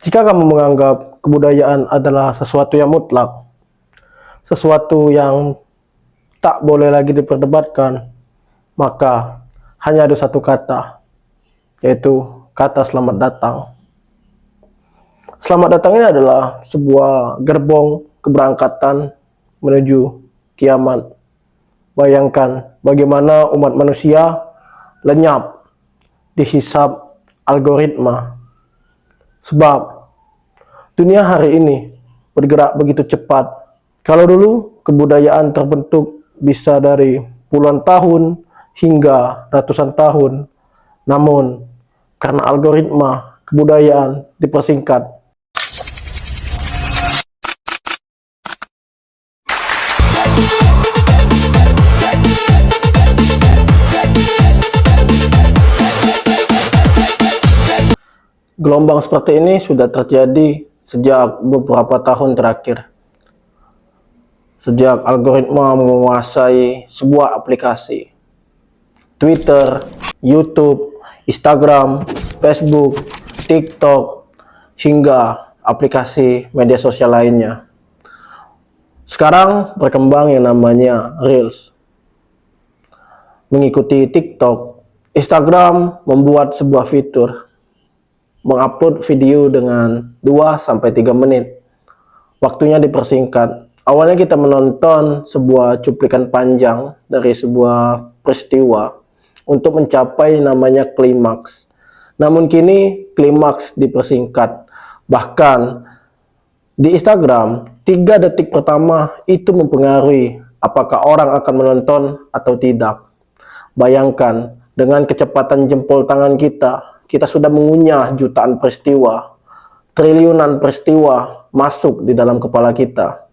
Jika kamu menganggap kebudayaan adalah sesuatu yang mutlak, sesuatu yang tak boleh lagi diperdebatkan, maka hanya ada satu kata, yaitu kata selamat datang. Selamat datang ini adalah sebuah gerbong keberangkatan menuju kiamat. Bayangkan bagaimana umat manusia lenyap dihisap algoritma. Sebab dunia hari ini bergerak begitu cepat. Kalau dulu kebudayaan terbentuk bisa dari puluhan tahun hingga ratusan tahun. Namun karena algoritma kebudayaan dipersingkat. Gelombang seperti ini sudah terjadi sejak beberapa tahun terakhir. Sejak algoritma menguasai sebuah aplikasi. Twitter, YouTube, Instagram, Facebook, TikTok, hingga aplikasi media sosial lainnya. Sekarang berkembang yang namanya Reels. Mengikuti TikTok, Instagram membuat sebuah fitur mengupload video dengan 2-3 menit. Waktunya dipersingkat. Awalnya kita menonton sebuah cuplikan panjang dari sebuah peristiwa untuk mencapai namanya klimaks. Namun kini klimaks dipersingkat. Bahkan di Instagram, 3 detik pertama itu mempengaruhi apakah orang akan menonton atau tidak. Bayangkan, dengan kecepatan jempol tangan kita sudah mengunyah jutaan peristiwa, triliunan peristiwa masuk di dalam kepala kita.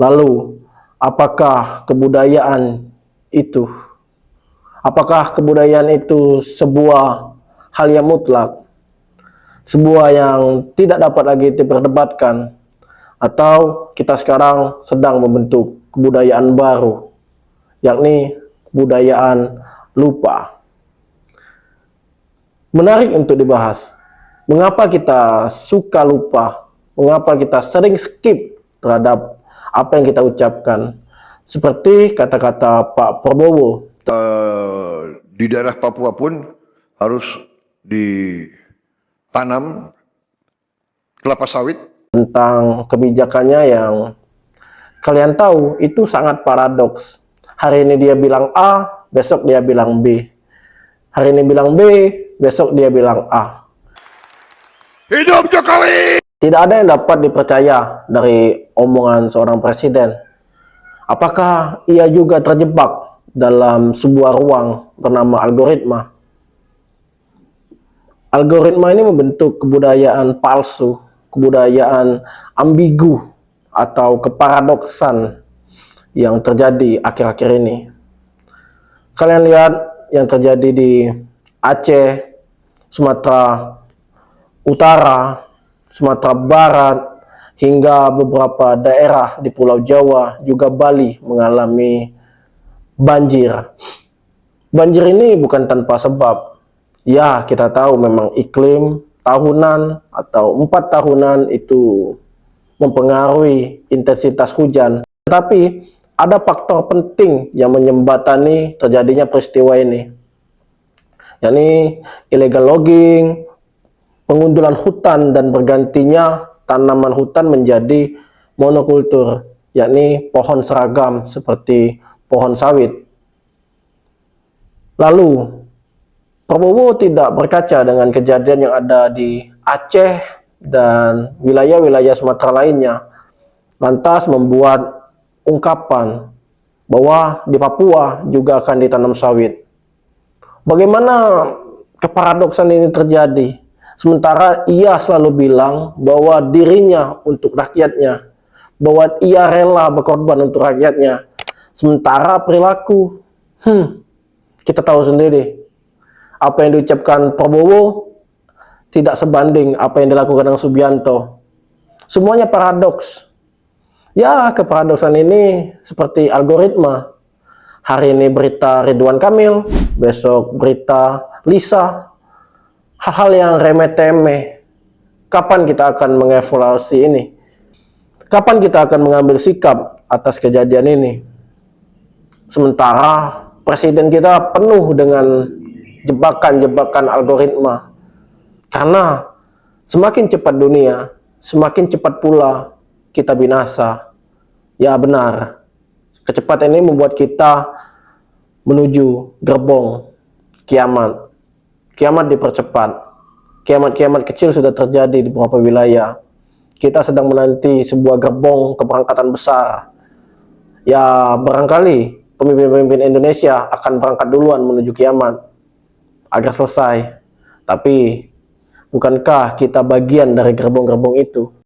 Lalu, apakah kebudayaan itu sebuah hal yang mutlak, sebuah yang tidak dapat lagi diperdebatkan, atau kita sekarang sedang membentuk kebudayaan baru, yakni kebudayaan lupa? Menarik untuk dibahas. Mengapa kita suka lupa? Mengapa kita sering skip terhadap apa yang kita ucapkan? Seperti kata-kata Pak Prabowo. Di daerah Papua pun harus ditanam kelapa sawit. Tentang kebijakannya yang kalian tahu itu sangat paradoks. Hari ini dia bilang A, besok dia bilang B. Hari ini bilang B, besok dia bilang A. Hidup Jokowi! Tidak ada yang dapat dipercaya dari omongan seorang presiden. Apakah ia juga terjebak dalam sebuah ruang bernama algoritma? Algoritma ini membentuk kebudayaan palsu, kebudayaan ambigu, atau keparadoksan yang terjadi akhir-akhir ini. Kalian lihat yang terjadi di Aceh, Sumatera Utara, Sumatera Barat, hingga beberapa daerah di Pulau Jawa, juga Bali mengalami banjir. Banjir ini bukan tanpa sebab. Ya, kita tahu memang iklim tahunan atau 4 tahunan itu mempengaruhi intensitas hujan. Tetapi ada faktor penting yang menyembatani terjadinya peristiwa ini, yakni illegal logging, pengundulan hutan, dan bergantinya tanaman hutan menjadi monokultur, yakni pohon seragam seperti pohon sawit. Lalu Prabowo tidak berkaca dengan kejadian yang ada di Aceh dan wilayah-wilayah Sumatera lainnya, lantas membuat ungkapan bahwa di Papua juga akan ditanam sawit. Bagaimana keparadoksan ini terjadi? Sementara ia selalu bilang bahwa dirinya untuk rakyatnya, bahwa ia rela berkorban untuk rakyatnya. Sementara perilaku, kita tahu sendiri, apa yang diucapkan Prabowo tidak sebanding apa yang dilakukan dengan Subianto. Semuanya paradoks. Ya, keparadoksan ini seperti algoritma. Hari ini berita Ridwan Kamil, besok berita Lisa. Hal-hal yang remeh-temeh, Kapan kita akan mengevaluasi ini? Kapan kita akan mengambil sikap atas kejadian ini? Sementara presiden kita penuh dengan jebakan-jebakan algoritma. Karena semakin cepat dunia, semakin cepat pula kita binasa. Ya benar, kecepatan ini membuat kita menuju gerbong kiamat. Kiamat dipercepat. Kiamat-kiamat kecil sudah terjadi di beberapa wilayah. Kita sedang menanti sebuah gerbong keberangkatan besar. Ya barangkali pemimpin-pemimpin Indonesia akan berangkat duluan menuju kiamat agar selesai. Tapi bukankah kita bagian dari gerbong-gerbong itu?